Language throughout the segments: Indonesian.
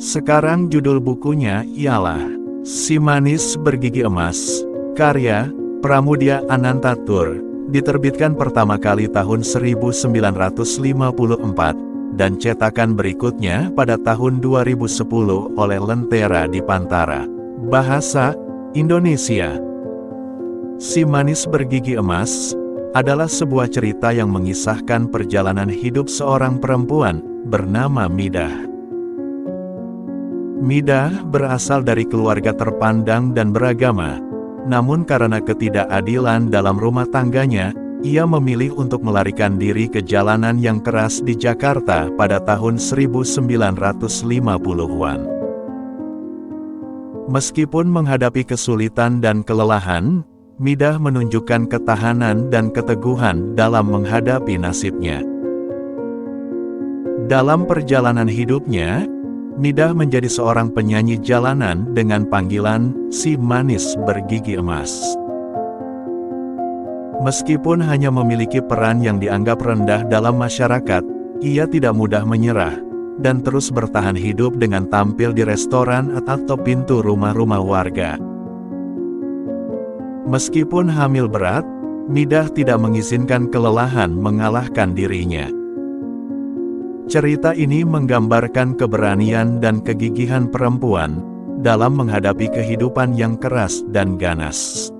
Sekarang judul bukunya ialah Si Manis Bergigi Emas, karya Pramoedya Anantatur, diterbitkan pertama kali tahun 1954, dan cetakan berikutnya pada tahun 2010 oleh Lentera Dipantara. Bahasa Indonesia. Si Manis Bergigi Emas adalah sebuah cerita yang mengisahkan perjalanan hidup seorang perempuan bernama Midah. Midah berasal dari keluarga terpandang dan beragama, namun karena ketidakadilan dalam rumah tangganya, ia memilih untuk melarikan diri ke jalanan yang keras di Jakarta pada tahun 1950-an. Meskipun menghadapi kesulitan dan kelelahan, Midah menunjukkan ketahanan dan keteguhan dalam menghadapi nasibnya. Dalam perjalanan hidupnya, Midah menjadi seorang penyanyi jalanan dengan panggilan Si Manis Bergigi Emas. Meskipun hanya memiliki peran yang dianggap rendah dalam masyarakat, ia tidak mudah menyerah, dan terus bertahan hidup dengan tampil di restoran atau pintu rumah-rumah warga. Meskipun hamil berat, Midah tidak mengizinkan kelelahan mengalahkan dirinya. Cerita ini menggambarkan keberanian dan kegigihan perempuan dalam menghadapi kehidupan yang keras dan ganas.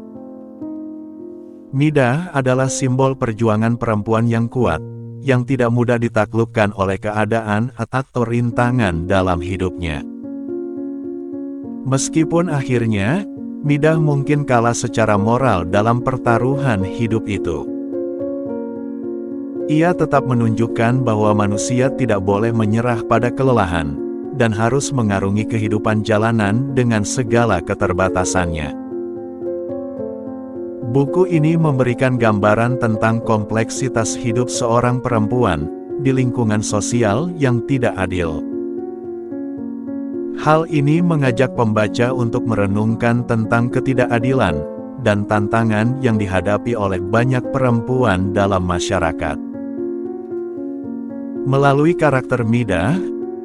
Midah adalah simbol perjuangan perempuan yang kuat, yang tidak mudah ditaklukkan oleh keadaan atau rintangan dalam hidupnya. Meskipun akhirnya, Midah mungkin kalah secara moral dalam pertaruhan hidup itu. Ia tetap menunjukkan bahwa manusia tidak boleh menyerah pada kelelahan, dan harus mengarungi kehidupan jalanan dengan segala keterbatasannya. Buku ini memberikan gambaran tentang kompleksitas hidup seorang perempuan di lingkungan sosial yang tidak adil. Hal ini mengajak pembaca untuk merenungkan tentang ketidakadilan dan tantangan yang dihadapi oleh banyak perempuan dalam masyarakat. Melalui karakter Midah,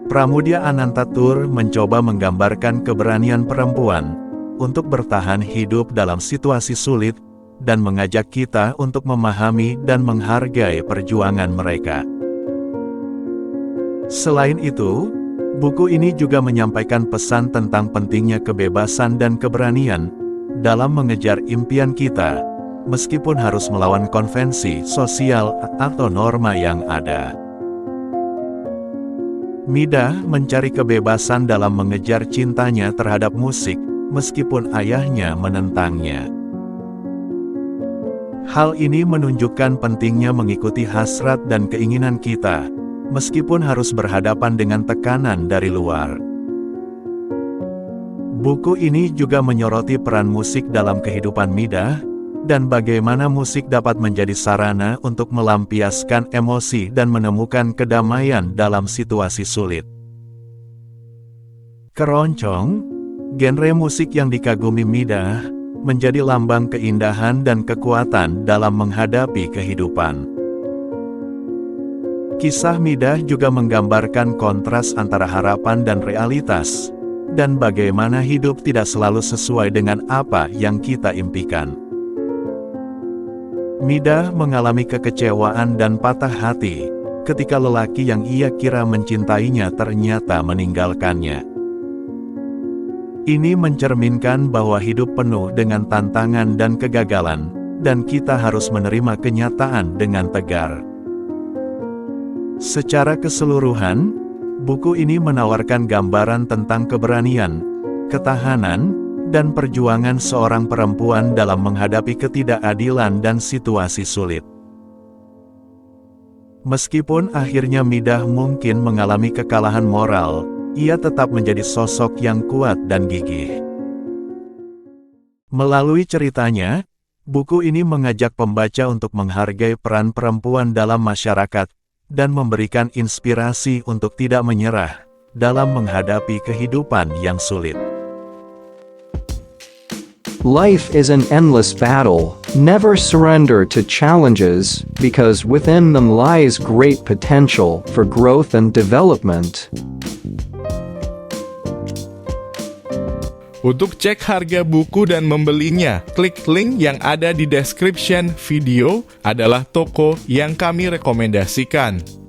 Pramoedya Anantatur mencoba menggambarkan keberanian perempuan untuk bertahan hidup dalam situasi sulit, dan mengajak kita untuk memahami dan menghargai perjuangan mereka. Selain itu, buku ini juga menyampaikan pesan tentang pentingnya kebebasan dan keberanian dalam mengejar impian kita, meskipun harus melawan konvensi sosial atau norma yang ada. Midah mencari kebebasan dalam mengejar cintanya terhadap musik, meskipun ayahnya menentangnya. Hal ini menunjukkan pentingnya mengikuti hasrat dan keinginan kita, meskipun harus berhadapan dengan tekanan dari luar. Buku ini juga menyoroti peran musik dalam kehidupan Midah, dan bagaimana musik dapat menjadi sarana untuk melampiaskan emosi dan menemukan kedamaian dalam situasi sulit. Keroncong, genre musik yang dikagumi Midah, menjadi lambang keindahan dan kekuatan dalam menghadapi kehidupan. Kisah Midah juga menggambarkan kontras antara harapan dan realitas, dan bagaimana hidup tidak selalu sesuai dengan apa yang kita impikan. Midah mengalami kekecewaan dan patah hati ketika lelaki yang ia kira mencintainya ternyata meninggalkannya. Ini mencerminkan bahwa hidup penuh dengan tantangan dan kegagalan, dan kita harus menerima kenyataan dengan tegar. Secara keseluruhan, buku ini menawarkan gambaran tentang keberanian, ketahanan, dan perjuangan seorang perempuan dalam menghadapi ketidakadilan dan situasi sulit. Meskipun akhirnya Midah mungkin mengalami kekalahan moral, ia tetap menjadi sosok yang kuat dan gigih. Melalui ceritanya, buku ini mengajak pembaca untuk menghargai peran perempuan dalam masyarakat, dan memberikan inspirasi untuk tidak menyerah dalam menghadapi kehidupan yang sulit. Life is an endless battle. Never surrender to challenges, because within them lies great potential for growth and development. Untuk cek harga buku dan membelinya, klik link yang ada di description video adalah toko yang kami rekomendasikan.